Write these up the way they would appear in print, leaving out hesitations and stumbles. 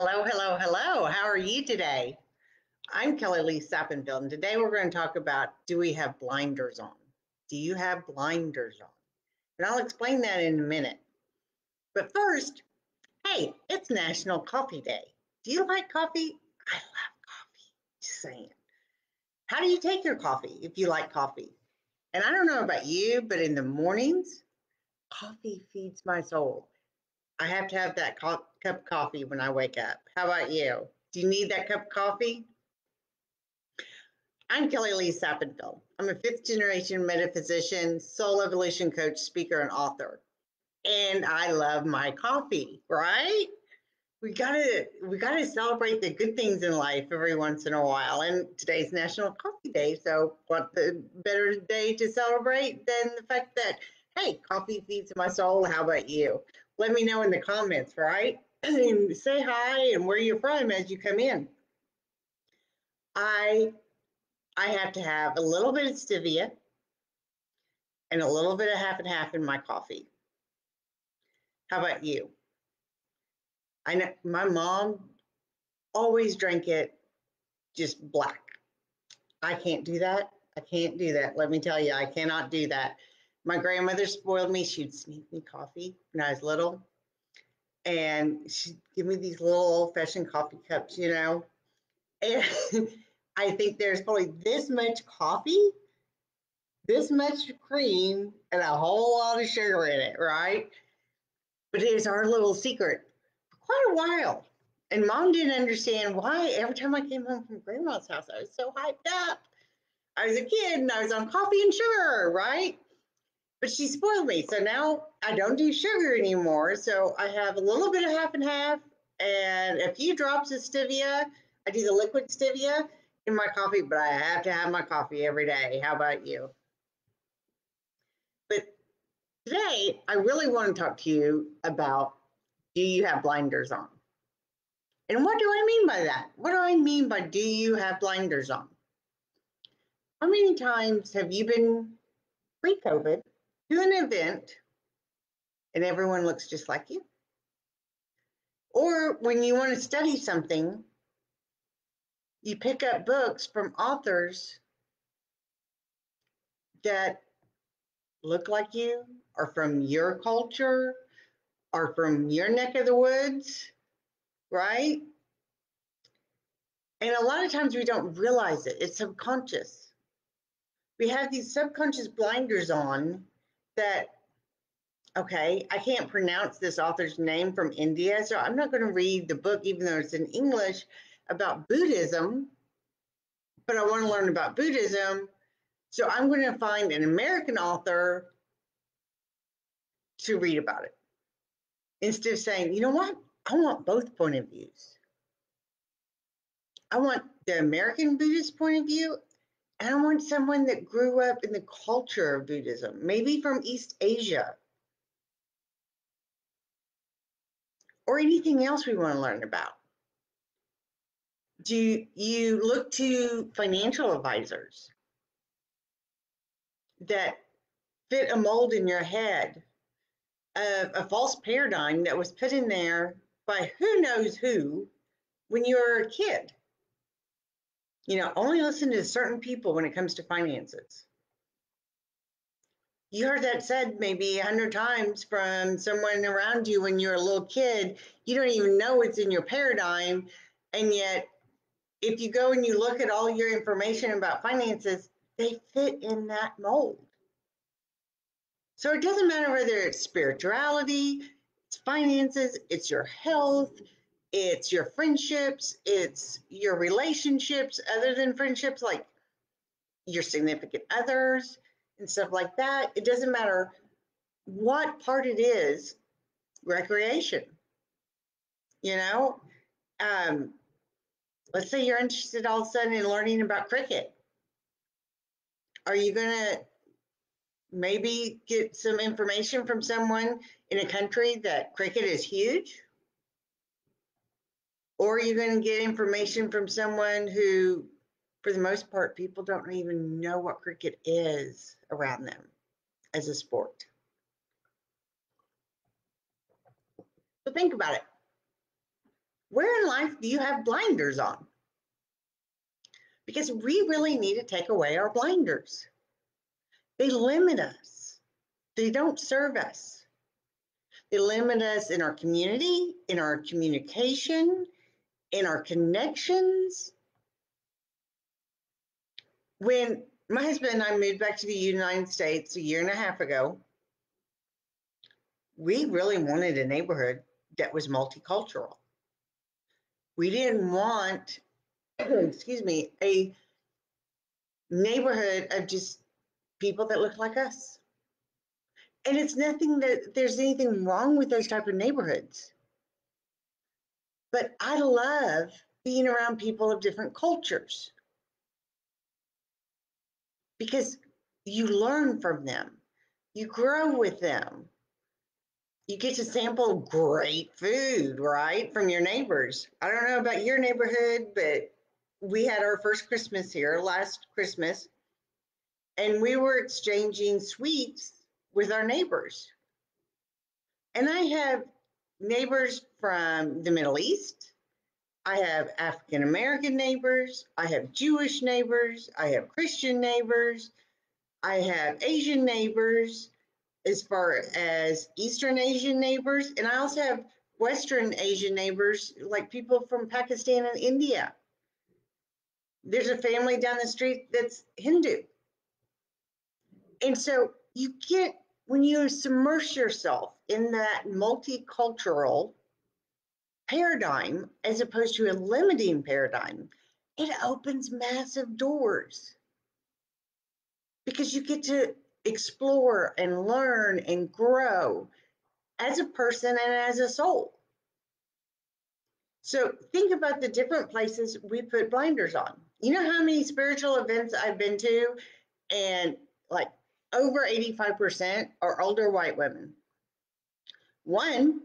Hello, hello, hello. How are you today? I'm Kelly Lee Sappenfield, and today we're going to talk about, do we have blinders on? Do you have blinders on? And I'll explain that in a minute. But first, hey, it's National Coffee Day. Do you like coffee? I love coffee. Just saying. How do you take your coffee if you like coffee? And I don't know about you, but in the mornings, coffee feeds my soul. I have to have that cup of coffee when I wake up. How about you? Do you need that cup of coffee? I'm Kelly Lee Sappenfield. I'm a fifth generation metaphysician, soul evolution coach, speaker, and author. And I love my coffee, right? We gotta celebrate the good things in life every once in a while. And today's National Coffee Day. So what the better day to celebrate than the fact that, hey, coffee feeds my soul. How about you? Let me know in the comments, right? And say hi and where you're from as you come in. I I have to have a little bit of stevia and a little bit of half and half in my coffee. How about you? I know my mom always drank it just black. I can't do that. I can't do that. Let me tell you, I cannot do that. My grandmother spoiled me. She'd sneak me coffee when I was little, and she'd give me these little old-fashioned coffee cups, And I think there's probably this much coffee, this much cream, and a whole lot of sugar in it, right? But it was our little secret for quite a while. And mom didn't understand why every time I came home from grandma's house, I was so hyped up. I was a kid and I was on coffee and sugar, right? But she spoiled me. So now I don't do sugar anymore. So I have a little bit of half and half and a few drops of stevia. I do the liquid stevia in my coffee, but I have to have my coffee every day. How about you? But today, I really want to talk to you about, do you have blinders on? And what do I mean by that? What do I mean by, do you have blinders on? How many times have you been pre-COVID to an event and everyone looks just like you? Or when you want to study something, you pick up books from authors that look like you, are from your culture, are from your neck of the woods, right? And a lot of times we don't realize it. It's subconscious. We have these subconscious blinders on that, okay, I can't pronounce this author's name from India, so I'm not going to read the book, even though it's in English, about Buddhism, but I want to learn about Buddhism. So I'm going to find an American author to read about it instead of saying, you know what? I want both point of views. I want the American Buddhist point of view, and I want someone that grew up in the culture of Buddhism, maybe from East Asia, or anything else we want to learn about. Do you look to financial advisors that fit a mold in your head of a false paradigm that was put in there by who knows who when you were a kid? Only listen to certain people when it comes to finances. You heard that said maybe 100 times from someone around you when you're a little kid. You don't even know it's in your paradigm. And yet, if you go and you look at all your information about finances, they fit in that mold. So it doesn't matter whether it's spirituality, it's finances, it's your health, it's your friendships, it's your relationships other than friendships, like your significant others and stuff like that. It doesn't matter what part it is, recreation. You know, um, let's say you're interested all of a sudden in learning about cricket. Are you going to maybe get some information from someone in a country that cricket is huge? Or are you going to get information from someone who, for the most part, people don't even know what cricket is around them as a sport? So think about it. Where in life do you have blinders on? Because we really need to take away our blinders. They limit us. They don't serve us. They limit us in our community, in our communication, in our connections. When my husband and I moved back to the United States a year and a half ago, we really wanted a neighborhood that was multicultural. We didn't want, excuse me, a neighborhood of just people that look like us. And it's nothing that there's anything wrong with those type of neighborhoods. But I love being around people of different cultures because you learn from them, you grow with them, you get to sample great food, right, from your neighbors. I don't know about your neighborhood, but we had our first Christmas here last Christmas, and we were exchanging sweets with our neighbors. And I have neighbors from the Middle East. I have African American neighbors. I have Jewish neighbors. I have Christian neighbors. I have Asian neighbors, as far as Eastern Asian neighbors. And I also have Western Asian neighbors, like people from Pakistan and India. There's a family down the street that's Hindu. And so you get, when you submerge yourself in that multicultural paradigm, as opposed to a limiting paradigm, it opens massive doors because you get to explore and learn and grow as a person and as a soul. So think about the different places we put blinders on. You know how many spiritual events I've been to, and like over 85% are older white women. One,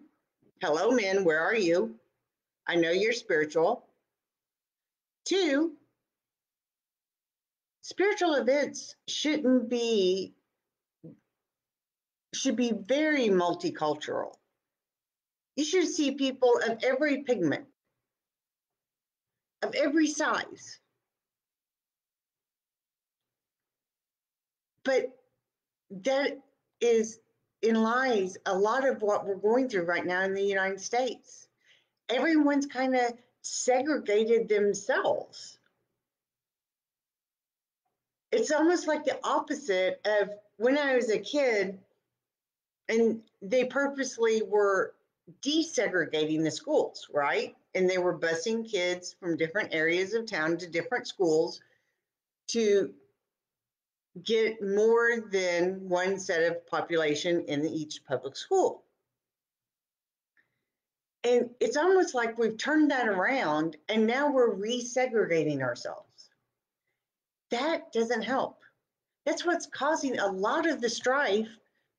hello men, where are you? I know you're spiritual. Two, spiritual events should be very multicultural. You should see people of every pigment, of every size. But that is in lies a lot of what we're going through right now in the United States. Everyone's kind of segregated themselves. It's almost like the opposite of when I was a kid, and they purposely were desegregating the schools, right? And they were busing kids from different areas of town to different schools to get more than one set of population in each public school. And it's almost like we've turned that around and now we're resegregating ourselves. That doesn't help. That's what's causing a lot of the strife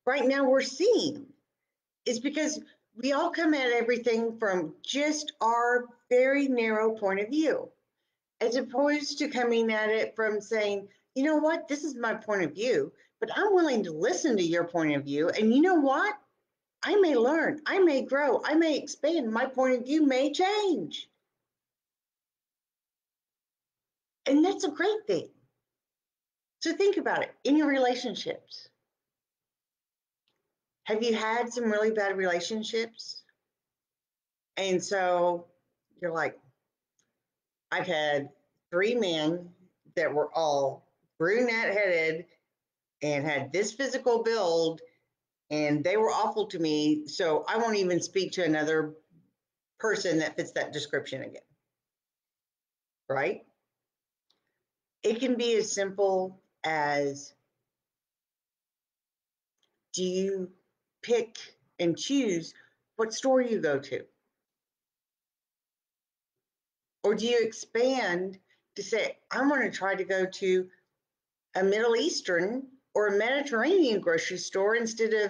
right now we're seeing, is because we all come at everything from just our very narrow point of view, as opposed to coming at it from saying, you know what, this is my point of view, but I'm willing to listen to your point of view. And you know what? I may learn, I may grow, I may expand, my point of view may change. And that's a great thing. So think about it in your relationships. Have you had some really bad relationships? And so you're like, I've had 3 men that were all brunette headed and had this physical build, and they were awful to me. So I won't even speak to another person that fits that description again. Right? It can be as simple as, do you pick and choose what store you go to? Or do you expand to say, I'm going to try to go to a Middle Eastern or a Mediterranean grocery store instead of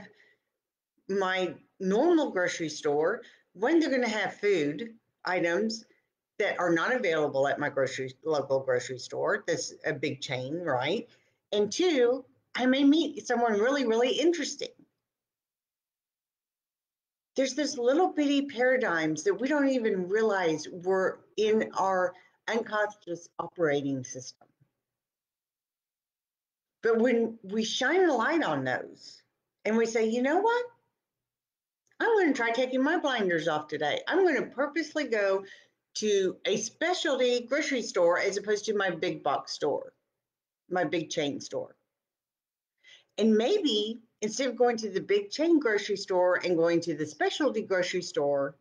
my normal grocery store, when they're going to have food items that are not available at my local grocery store. That's a big chain, right? And two, I may meet someone really, really interesting. There's this little bitty paradigms that we don't even realize we're in our unconscious operating system. But when we shine a light on those and we say, you know what? I'm going to try taking my blinders off today. I'm going to purposely go to a specialty grocery store as opposed to my big box store, my big chain store. And maybe instead of going to the big chain grocery store and going to the specialty grocery store,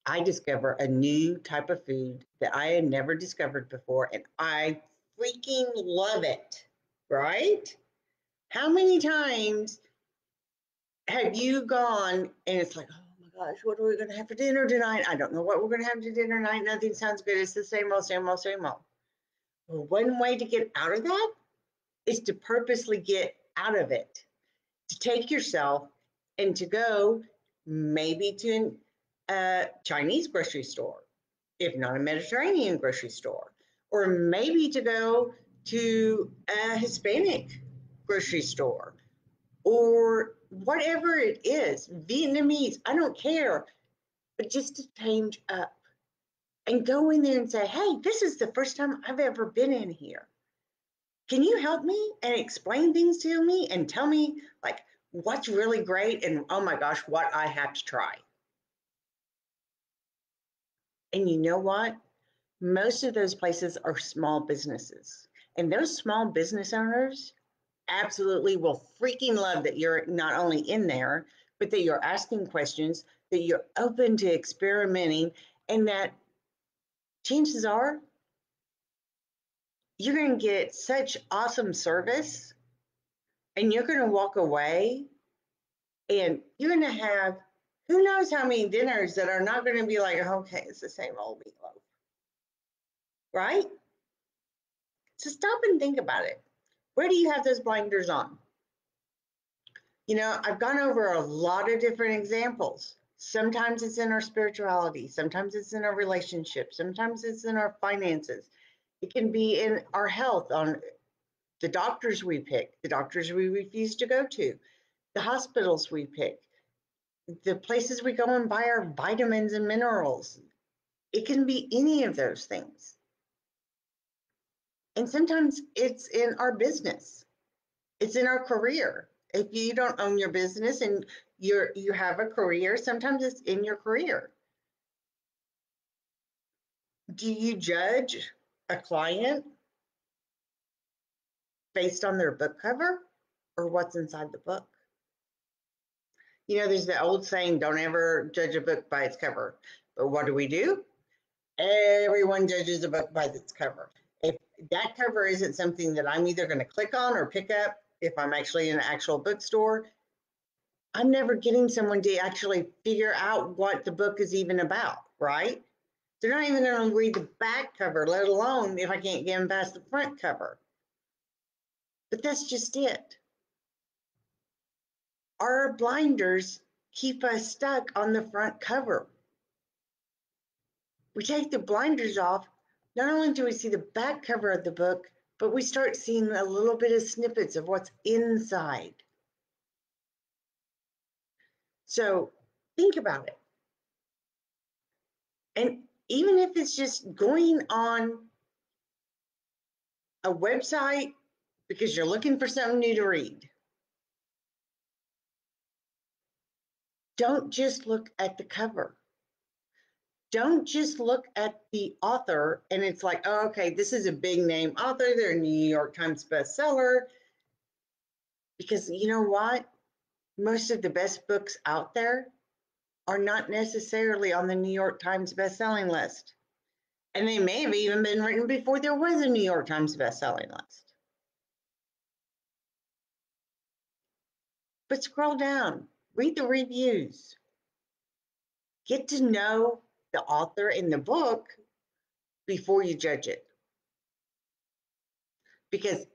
I discover a new type of food that I had never discovered before, and I freaking love it, right? How many times have you gone and it's like, oh my gosh, what are we going to have for dinner tonight? I don't know what we're going to have for dinner tonight. Nothing sounds good. It's the same old, same old, same old. Well, one way to get out of that is to purposely get out of it, to take yourself and to go maybe to a Chinese grocery store, if not a Mediterranean grocery store, or maybe to go to a Hispanic grocery store, or whatever it is, Vietnamese, I don't care, but just to change up and go in there and say, hey, this is the first time I've ever been in here. Can you help me and explain things to me and tell me like what's really great and oh my gosh, what I have to try? And you know what? Most of those places are small businesses. And those small business owners absolutely will freaking love that you're not only in there, but that you're asking questions, that you're open to experimenting, and that chances are you're going to get such awesome service and you're going to walk away and you're going to have who knows how many dinners that are not going to be like, okay, it's the same old meatloaf, right? So stop and think about it. Where do you have those blinders on? You know, I've gone over a lot of different examples. Sometimes it's in our spirituality, sometimes it's in our relationships, sometimes it's in our finances. It can be in our health, on the doctors we pick, the doctors we refuse to go to, the hospitals we pick, the places we go and buy our vitamins and minerals. It can be any of those things. And sometimes it's in our business. It's in our career. If you don't own your business and you have a career, sometimes it's in your career. Do you judge a client based on their book cover or what's inside the book? You know, there's the old saying, don't ever judge a book by its cover. But what do? Everyone judges a book by its cover. If that cover isn't something that I'm either going to click on or pick up, if I'm actually in an actual bookstore, I'm never getting someone to actually figure out what the book is even about, right? They're not even going to read the back cover, let alone if I can't get them past the front cover. But that's just it. Our blinders keep us stuck on the front cover. We take the blinders off, not only do we see the back cover of the book, but we start seeing a little bit of snippets of what's inside. So think about it. And even if it's just going on a website because you're looking for something new to read, don't just look at the cover. Don't just look at the author and it's like, oh, okay, this is a big name author. They're a New York Times bestseller. Because you know what? Most of the best books out there are not necessarily on the New York Times bestselling list. And they may have even been written before there was a New York Times bestselling list. But scroll down, read the reviews, get to know the author in the book before you judge it. Because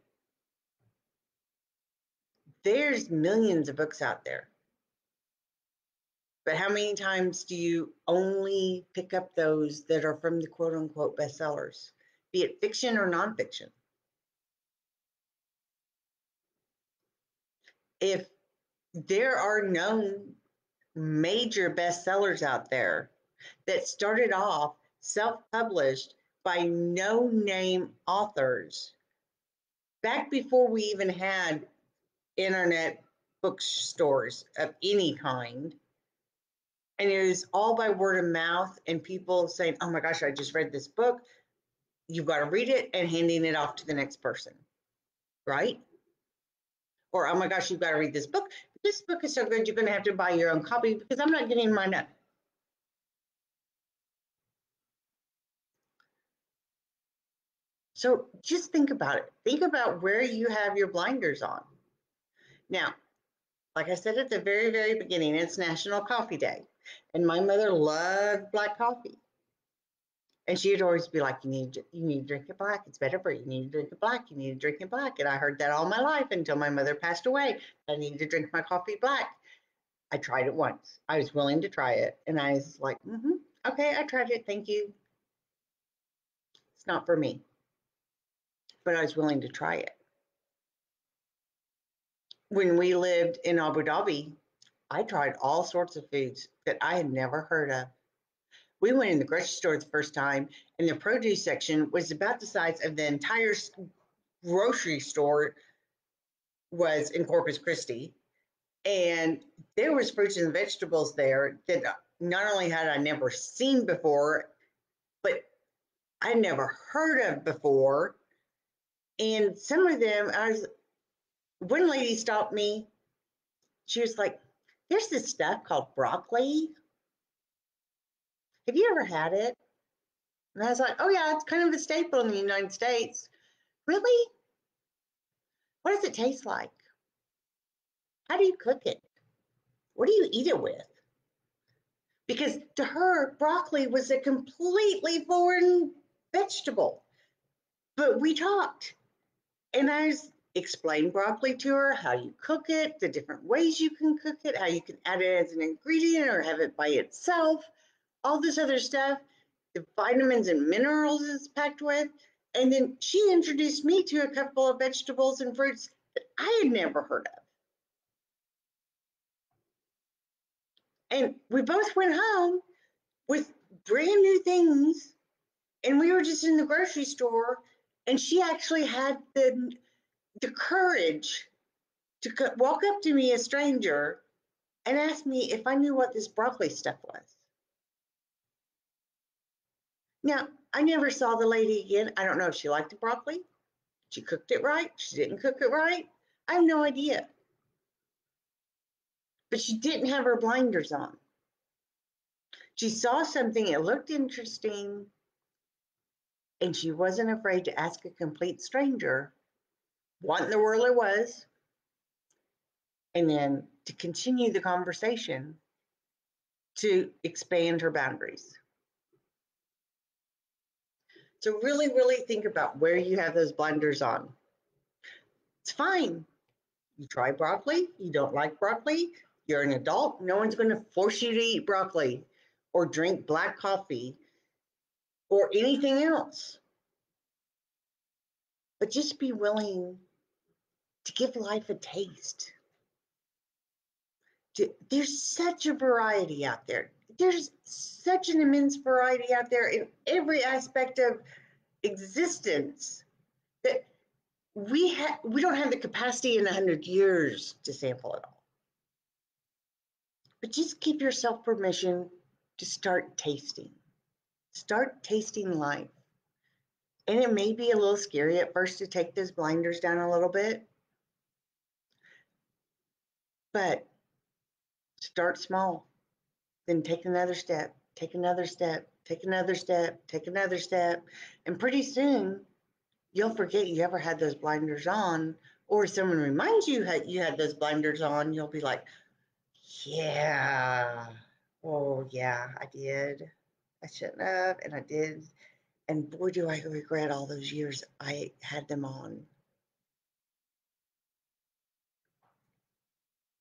there's millions of books out there. But how many times do you only pick up those that are from the quote unquote bestsellers, be it fiction or nonfiction? If there are known major bestsellers out there that started off self-published by no-name authors back before we even had internet bookstores of any kind. And it was all by word of mouth and people saying, oh my gosh, I just read this book. You've got to read it, and handing it off to the next person, right? Or, oh my gosh, you've got to read this book. This book is so good, you're going to have to buy your own copy because I'm not getting mine up. So just think about it. Think about where you have your blinders on. Now, like I said at the very, very beginning, it's National Coffee Day. And my mother loved black coffee. And she'd always be like, you need to drink it black. It's better for you. You need to drink it black. You need to drink it black. And I heard that all my life until my mother passed away. I needed to drink my coffee black. I tried it once. I was willing to try it. And I was like, okay, I tried it. Thank you. It's not for me. But I was willing to try it. When we lived in Abu Dhabi, I tried all sorts of foods that I had never heard of. We went in the grocery store the first time, and the produce section was about the size of the entire grocery store was in Corpus Christi. And there was fruits and vegetables there that not only had I never seen before, but I never heard of before. And some of them, one lady stopped me. She was like, there's this stuff called broccoli. Have you ever had it? And I was like, oh yeah, it's kind of a staple in the United States. Really? What does it taste like? How do you cook it? What do you eat it with? Because to her, broccoli was a completely foreign vegetable. But we talked, and I explained broccoli to her, how you cook it, the different ways you can cook it, how you can add it as an ingredient or have it by itself, all this other stuff, the vitamins and minerals it's packed with. And then she introduced me to a couple of vegetables and fruits that I had never heard of. And we both went home with brand new things, and we were just in the grocery store, and she actually had the courage to walk up to me, a stranger, and ask me if I knew what this broccoli stuff was. Now, I never saw the lady again. I don't know if she liked the broccoli. She cooked it right. She didn't cook it right. I have no idea. But she didn't have her blinders on. She saw something, it looked interesting, and she wasn't afraid to ask a complete stranger what in the world it was, and then to continue the conversation to expand her boundaries. So really, really think about where you have those blinders on. It's fine. You try broccoli, you don't like broccoli, you're an adult, no one's going to force you to eat broccoli or drink black coffee or anything else. But just be willing to give life a taste. There's such a variety out there. There's such an immense variety out there in every aspect of existence that we don't have the capacity in 100 years to sample it all. But just give yourself permission to start tasting. Start tasting life. And it may be a little scary at first to take those blinders down a little bit, but start small. Then take another step, take another step, take another step, take another step. And pretty soon, you'll forget you ever had those blinders on, or someone reminds you you had those blinders on, you'll be like, yeah, oh yeah, I did. I shouldn't have, and I did. And boy, do I regret all those years I had them on.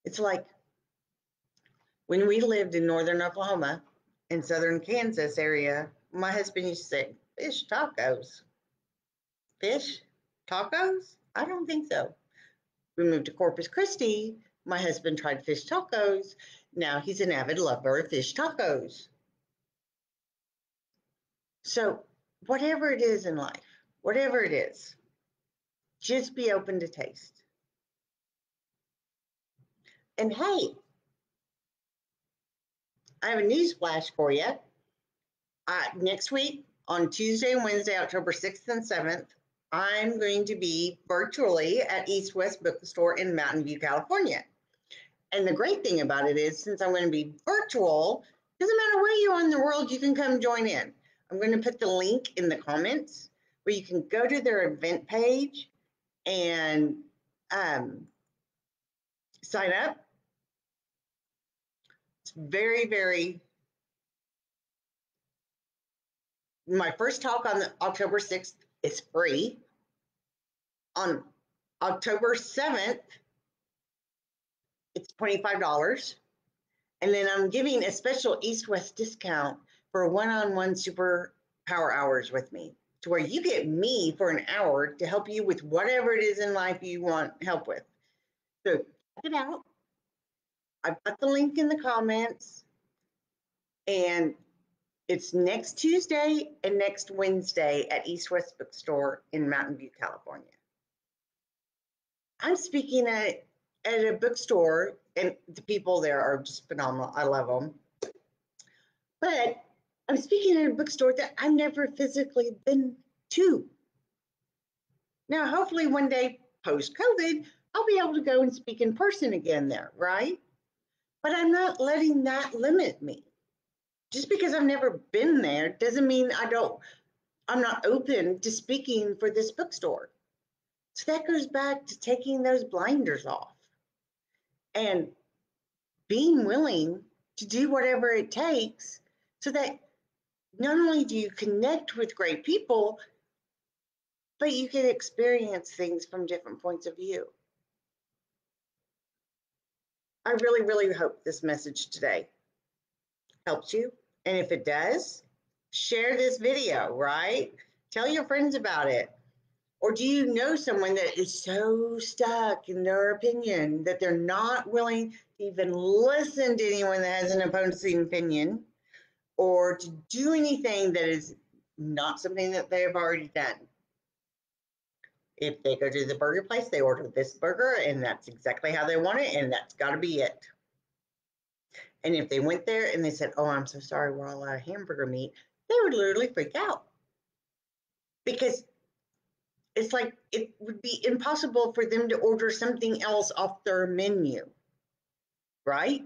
It's like when we lived in northern Oklahoma and southern Kansas area, my husband used to say, fish tacos. Fish tacos? I don't think so. We moved to Corpus Christi, My husband tried fish tacos. Now he's an avid lover of fish tacos. So, whatever it is in life, whatever it is, just be open to taste. And hey, I have a news flash for you. Next week, on Tuesday and Wednesday, October 6th and 7th, I'm going to be virtually at East West Bookstore in Mountain View, California. And the great thing about it is, since I'm going to be virtual, doesn't matter where you are in the world, you can come join in. I'm going to put the link in the comments where you can go to their event page and sign up. It's very, very. My first talk on October 6th is free. On October 7th, it's $25. And then I'm giving a special East-West discount for one-on-one super power hours with me, to where you get me for an hour to help you with whatever it is in life you want help with. So check it out. I've got the link in the comments. And it's next Tuesday and next Wednesday at East West Bookstore in Mountain View, California. I'm speaking at a bookstore, and the people there are just phenomenal. I love them. But I'm speaking at a bookstore that I've never physically been to. Now, hopefully one day post-COVID, I'll be able to go and speak in person again there, right? But I'm not letting that limit me. Just because I've never been there doesn't mean I'm not open to speaking for this bookstore. So that goes back to taking those blinders off and being willing to do whatever it takes so that not only do you connect with great people, but you can experience things from different points of view. I really, really hope this message today helps you. And if it does, share this video, right? Tell your friends about it. Or do you know someone that is so stuck in their opinion that they're not willing to even listen to anyone that has an opposing opinion, or to do anything that is not something that they have already done? If they go to the burger place, they order this burger, and that's exactly how they want it, and that's got to be it. And if they went there and they said, "Oh, I'm so sorry, we're all out of hamburger meat," they would literally freak out. Because it's like it would be impossible for them to order something else off their menu, right?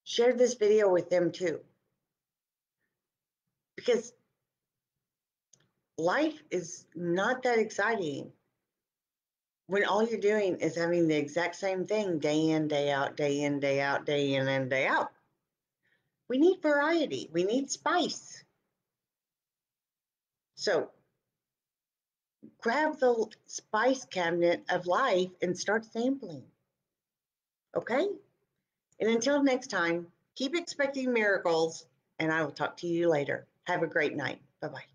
Share this video with them too. Because life is not that exciting when all you're doing is having the exact same thing day in, day out, day in, day out, day in, and day out. We need variety. We need spice. So grab the spice cabinet of life and start sampling. Okay? And until next time, keep expecting miracles, and I will talk to you later. Have a great night. Bye-bye.